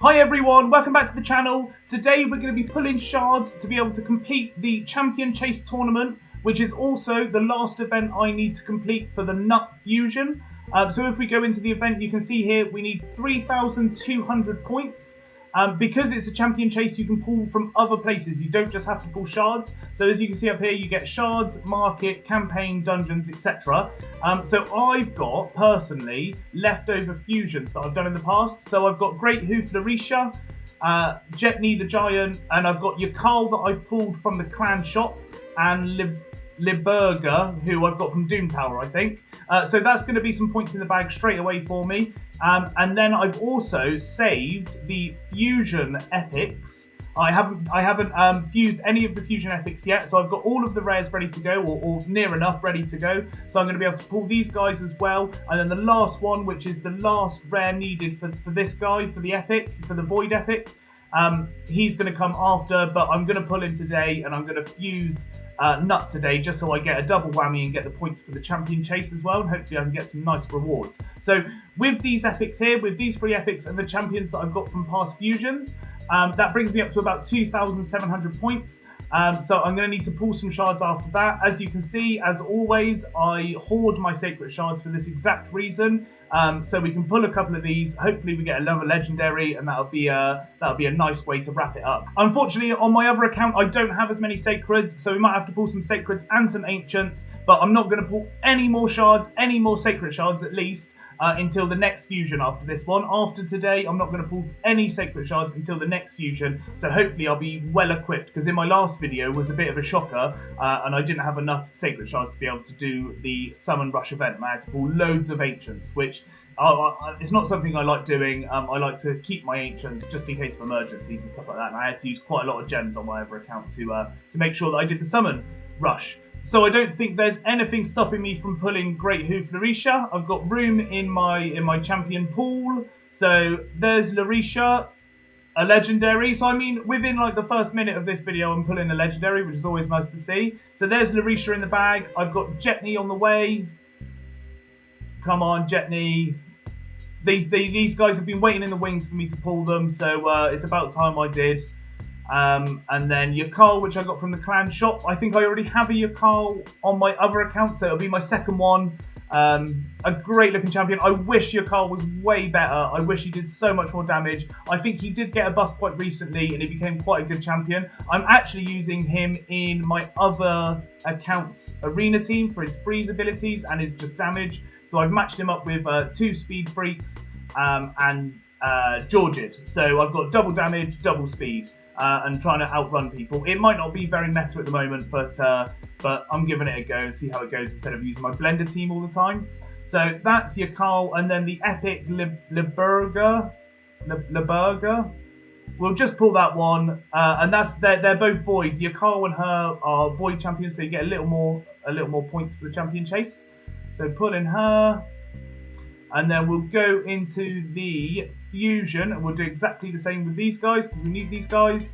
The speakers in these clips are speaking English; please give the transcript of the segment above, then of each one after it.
Hi everyone, welcome back to the channel. Today we're going to be pulling shards to be able to complete the Champion Chase tournament, which is also the last event I need to complete for the Gnut fusion. So if we go into the event, you can see here we need 3,200 points. Because it's a champion chase, you can pull from other places. You don't just have to pull shards. So as you can see up here, you get shards, market, campaign, dungeons, etc. So I've got, personally, leftover fusions that I've done in the past. So I've got Great Hoof Larisha, Jetney the Giant, and I've got Yakal that I've pulled from the clan shop, and Liburger, who I've got from Doom Tower, I think. So that's going to be some points in the bag straight away for me. And then I've also saved the fusion epics. I haven't fused any of the fusion epics yet, so I've got all of the rares ready to go, or near enough ready to go. So I'm going to be able to pull these guys as well. And then the last one, which is the last rare needed for this guy, for the epic, for the void epic, he's going to come after, but I'm going to pull him today, and I'm going to fuse Gnut today, just so I get a double whammy and get the points for the champion chase as well, and hopefully I can get some nice rewards. So with these epics here, with these 3 epics and the champions that I've got from past fusions, that brings me up to about 2,700 points. So I'm going to need to pull some shards after that. As you can see, as always, I hoard my sacred shards for this exact reason. So we can pull a couple of these. Hopefully we get another legendary, and that'll be a nice way to wrap it up. Unfortunately, on my other account, I don't have as many sacreds, so we might have to pull some sacreds and some ancients. But I'm not going to pull any more shards, any more sacred shards at least, until the next fusion after this one. After today, I'm not going to pull any sacred shards until the next fusion. So hopefully I'll be well equipped, because in my last video was a bit of a shocker, and I didn't have enough sacred shards to be able to do the summon rush event. And I had to pull loads of ancients, which it's not something I like doing. I like to keep my ancients just in case of emergencies and stuff like that. And I had to use quite a lot of gems on my other account to make sure that I did the summon rush. So I don't think there's anything stopping me from pulling Great Hoof Larisha. I've got room in my champion pool. So there's Larisha, a legendary. So I mean, within like the first minute of this video, I'm pulling a legendary, which is always nice to see. So there's Larisha in the bag. I've got Jetney on the way. Come on, Jetney. These guys have been waiting in the wings for me to pull them, so it's about time I did. And then Yakal, which I got from the clan shop. I think I already have a Yakal on my other account, so it'll be my second one. A great looking champion. I wish Yakal was way better. I wish he did so much more damage. I think he did get a buff quite recently, and he became quite a good champion. I'm actually using him in my other account's arena team for his freeze abilities and his just damage. So I've matched him up with 2 speed freaks and Georgid. So I've got double damage, double speed, and trying to outrun people. It might not be very meta at the moment, but I'm giving it a go and see how it goes instead of using my blender team all the time. So that's Yakal, and then the epic Liburger. We'll just pull that one, and that's they're both void. Yakal and her are void champions, so you get a little more points for the champion chase. So pull in her, and then we'll go into the fusion, and we'll do exactly the same with these guys, because we need these guys.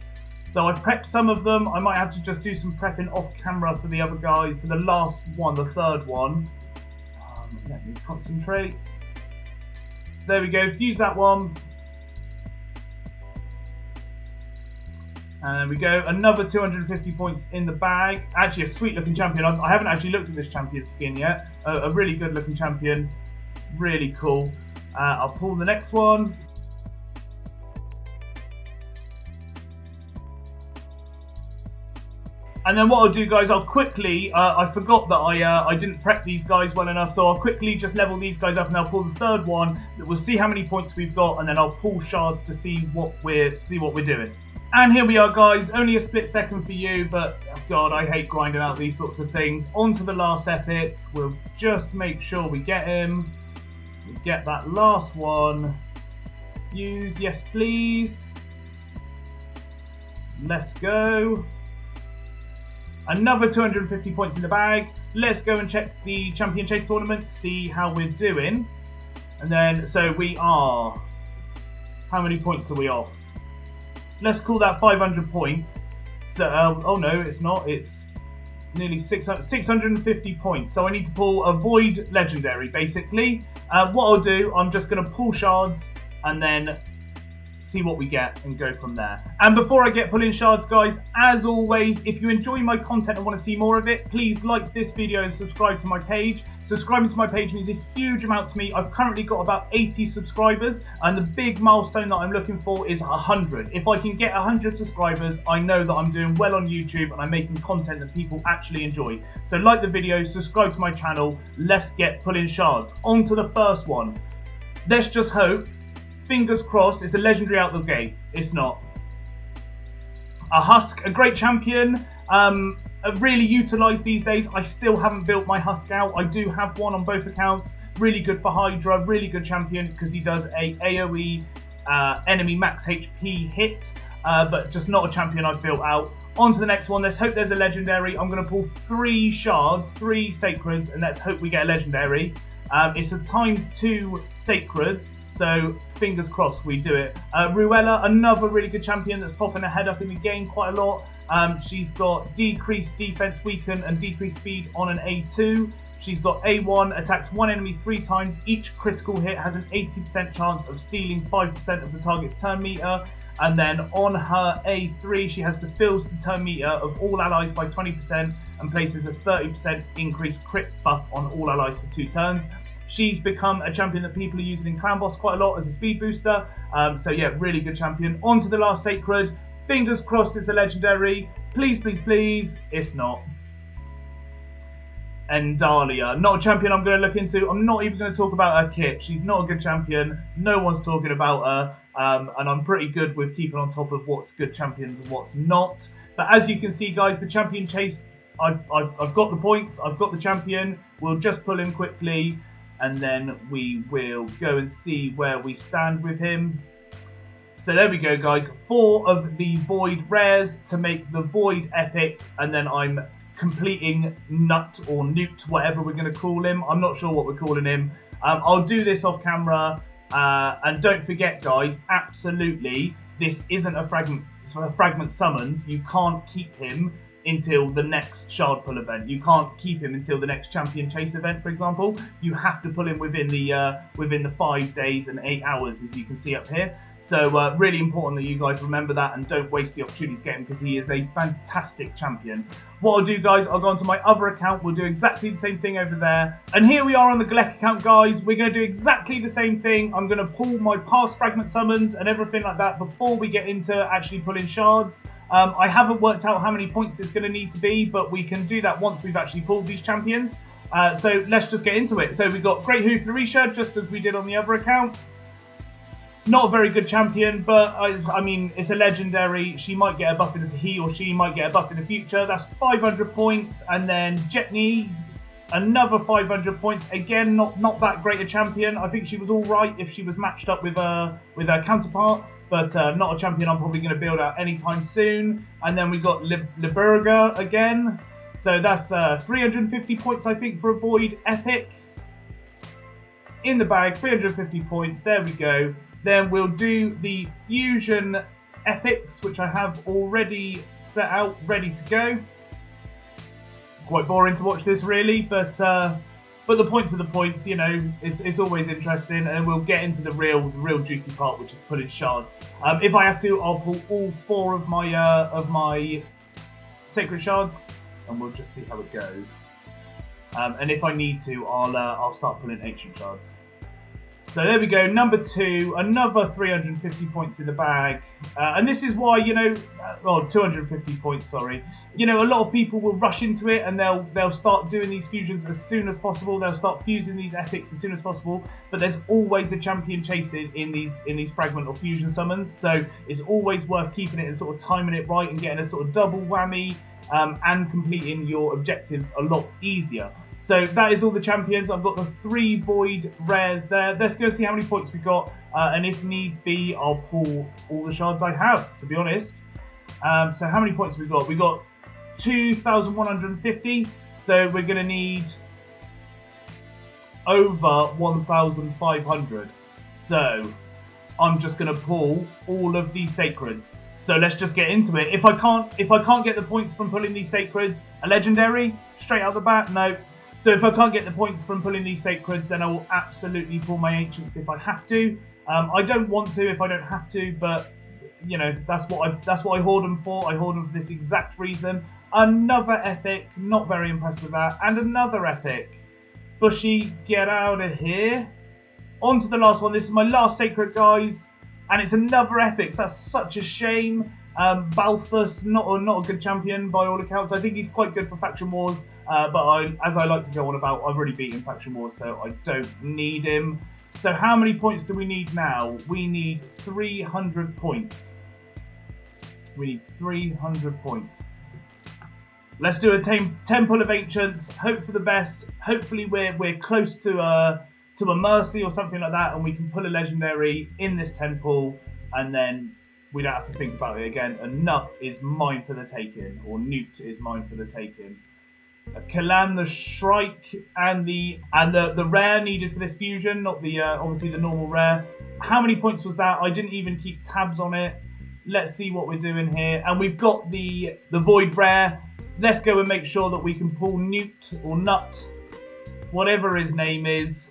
So I've prepped some of them. I might have to just do some prepping off camera for the other guy, for the last one, the third one. Let me concentrate. There we go, fuse that one. And there we go, another 250 points in the bag. Actually, a sweet looking champion. I haven't actually looked at this champion's skin yet. A really good looking champion. Really cool. I'll pull the next one. And then what I'll do, guys, I'll quickly, I forgot that I didn't prep these guys well enough, so I'll quickly just level these guys up, and I'll pull the third one. We'll see how many points we've got, and then I'll pull shards to see what we're doing. And here we are, guys. Only a split second for you, but oh God, I hate grinding out these sorts of things. On to the last epic. We'll just make sure we get him. We get that last one. Fuse, yes please. Let's go. Another 250 points in the bag. Let's go and check the Champion Chase tournament, see how we're doing. And then, so we are, how many points are we off? Let's call that 500 points. So, oh no, it's not. It's nearly 650 points. So I need to pull a void legendary, basically. What I'll do, I'm just going to pull shards and then see what we get and go from there. And before I get pulling shards, guys, as always, if you enjoy my content and want to see more of it, please like this video and subscribe to my page. Subscribing to my page means a huge amount to me. I've currently got about 80 subscribers, and the big milestone that I'm looking for is 100. If I can get 100 subscribers, I know that I'm doing well on YouTube and I'm making content that people actually enjoy. So like the video, subscribe to my channel, let's get pulling shards. On to the first one. Let's just hope, fingers crossed, it's a legendary out the gate. It's not. A Husk, a great champion, really utilised these days. I still haven't built my Husk out. I do have one on both accounts. Really good for Hydra, really good champion because he does a AoE enemy max HP hit, but just not a champion I've built out. On to the next one. Let's hope there's a legendary. I'm going to pull 3 shards, 3 sacreds, and let's hope we get a legendary. It's a ×2 sacreds, so fingers crossed we do it. Ruella, another really good champion that's popping her head up in the game quite a lot. She's got decreased defense, weaken, and decreased speed on an A2. She's got A1, attacks one enemy 3 times. Each critical hit has an 80% chance of stealing 5% of the target's turn meter. And then on her A3, she has to fills the turn meter of all allies by 20% and places a 30% increased crit buff on all allies for 2 turns. She's become a champion that people are using in Clan Boss quite a lot as a speed booster. So yeah, really good champion. On to the last sacred. Fingers crossed it's a legendary. Please, please, please. It's not. And Dahlia, not a champion I'm going to look into. I'm not even going to talk about her kit. She's not a good champion. No one's talking about her. And I'm pretty good with keeping on top of what's good champions and what's not. But as you can see, guys, the champion chase, I've got the points. I've got the champion. We'll just pull him quickly. And then we will go and see where we stand with him. So there we go, guys. 4 of the Void rares to make the Void epic. And then I'm completing Gnut or Gnut, whatever we're going to call him. I'm not sure what we're calling him. I'll do this off camera. And don't forget, guys, absolutely, this isn't a fragment summons. You can't keep him until the next shard pull event. You can't keep him until the next champion chase event, for example. You have to pull him within the 5 days and 8 hours, as you can see up here. So really important that you guys remember that and don't waste the opportunity to get him because he is a fantastic champion. What I'll do, guys, I'll go onto my other account. We'll do exactly the same thing over there. And here we are on the Glek account, guys. We're going to do exactly the same thing. I'm going to pull my past fragment summons and everything like that before we get into actually pulling shards. I haven't worked out how many points it's going to need to be, but we can do that once we've actually pulled these champions. So let's just get into it. So we've got Great Hoof Larisha, just as we did on the other account. Not a very good champion, but I mean, it's a legendary. She might get a buff in he or she might get a buff in the future. That's 500 points. And then Jetney, another 500 points. Again, not that great a champion. I think she was all right if she was matched up with her counterpart, but not a champion I'm probably going to build out anytime soon. And then we got Liberga again. So that's 350 points, I think, for a Void Epic. In the bag, 350 points. There we go. Then we'll do the Fusion Epics, which I have already set out, ready to go. Quite boring to watch this, really, but the points are the points. You know, it's always interesting, and we'll get into the real juicy part, which is pulling shards. If I have to, I'll pull all 4 of my sacred shards, and we'll just see how it goes. And if I need to, I'll start pulling ancient shards. So there we go, number 2, another 350 points in the bag. And this is why, you know, 250 points, sorry. You know, a lot of people will rush into it and they'll start doing these fusions as soon as possible. They'll start fusing these epics as soon as possible. But there's always a champion chasing in these fragment or fusion summons. So it's always worth keeping it and sort of timing it right and getting a sort of double whammy and completing your objectives a lot easier. So that is all the champions. I've got the 3 Void rares there. Let's go see how many points we got. And if needs be, I'll pull all the shards I have, to be honest. So how many points have we got? We got 2,150. So we're going to need over 1,500. So I'm just going to pull all of these sacreds. So let's just get into it. If I can't get the points from pulling these sacreds, a legendary straight out the bat, no. So if I can't get the points from pulling these sacreds, then I will absolutely pull my ancients if I have to. I don't want to if I don't have to, but you know, that's what I hoard them for. I hoard them for this exact reason. Another epic, not very impressed with that, and another epic. Bushy, get out of here. On to the last one. This is my last sacred, guys, and it's another epic. So that's such a shame. Balthus, not a good champion by all accounts. I think he's quite good for Faction Wars, but as I like to go on about, I've already beaten Faction Wars, so I don't need him. So how many points do we need now? We need 300 points. We need 300 points. Let's do a Temple of Ancients. Hope for the best. Hopefully we're close to a Mercy or something like that, and we can pull a legendary in this temple, and then we don't have to think about it again. And Gnut is mine for the taking, or Gnut is mine for the taking. Kalan, the Shrike, and the rare needed for this fusion, not the obviously the normal rare. How many points was that? I didn't even keep tabs on it. Let's see what we're doing here. And we've got the Void rare. Let's go and make sure that we can pull Gnut or Nut, whatever his name is.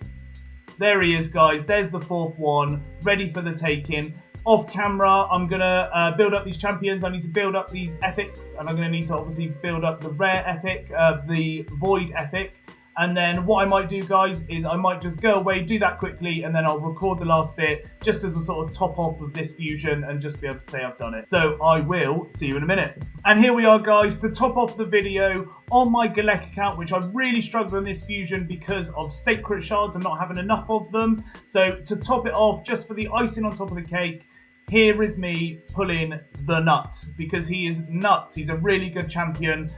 There he is, guys. There's the fourth one, ready for the taking. Off camera, I'm going to build up these champions. I need to build up these epics, and I'm going to need to obviously build up the rare epic, the Void epic. And then what I might do, guys, is I might just go away, do that quickly, and then I'll record the last bit just as a sort of top off of this fusion and just be able to say I've done it. So I will see you in a minute. And here we are, guys, to top off the video on my Galek account, which I really struggled in this fusion because of sacred shards and not having enough of them. So to top it off, just for the icing on top of the cake, here is me pulling the Gnut, because he is nuts. He's a really good champion,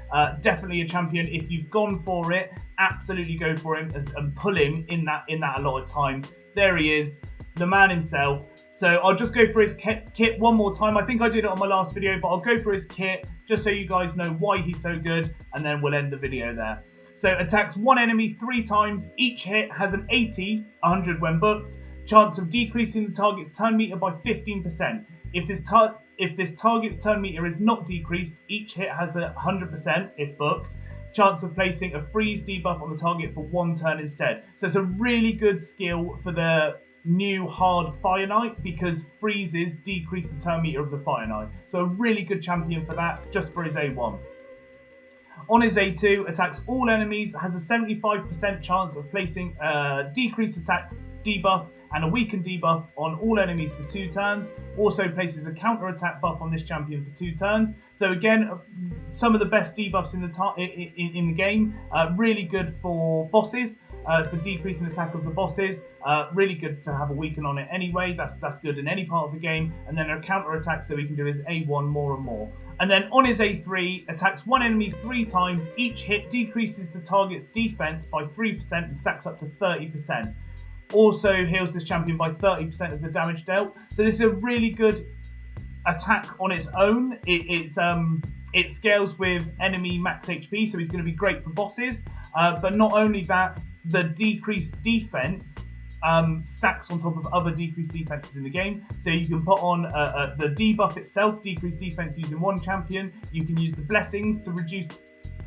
definitely a champion. If you've gone for it, absolutely go for him and pull him in that a lot of time. There he is, the man himself. So I'll just go for his kit one more time. I think I did it on my last video, but I'll go for his kit just so you guys know why he's so good, and then we'll end the video there. So attacks one enemy 3 times. Each hit has an 80, 100 when booked. Chance of decreasing the target's turn meter by 15%. If this target's turn meter is not decreased, each hit has a 100% if booked. Chance of placing a freeze debuff on the target for 1 turn instead. So it's a really good skill for the new hard Fire Knight, because freezes decrease the turn meter of the Fire Knight. So a really good champion for that, just for his A1. On his A2, attacks all enemies, has a 75% chance of placing a decreased attack debuff and a weakened debuff on all enemies for 2 turns. Also places a counter attack buff on this champion for 2 turns. So again, some of the best debuffs in the game. Really good for bosses, for decreasing attack of the bosses. Really good to have a weaken on it anyway. That's good in any part of the game. And then a counter attack so he can do his A1 more and more. And then on his A3, attacks one enemy 3 times. Each hit decreases the target's defense by 3% and stacks up to 30%. Also heals this champion by 30% of the damage dealt. So this is a really good attack on its own. It scales with enemy max HP, so he's going to be great for bosses. But not only that, the decreased defense stacks on top of other decreased defenses in the game. So you can put on the debuff itself, decreased defense using one champion. You can use the blessings to reduce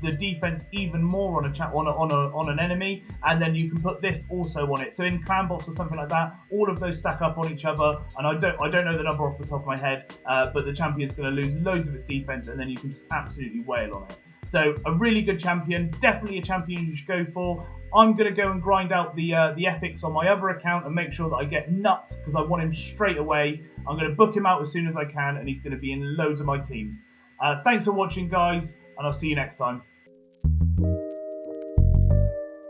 the defense even more on an enemy, and then you can put this also on it. So in clan boss or something like that, all of those stack up on each other. And I don't know the number off the top of my head, but the champion's going to lose loads of its defense, and then you can just absolutely wail on it. So a really good champion, definitely a champion you should go for. I'm going to go and grind out the epics on my other account and make sure that I get Gnut, because I want him straight away. I'm going to book him out as soon as I can, and he's going to be in loads of my teams. Thanks for watching, guys, and I'll see you next time.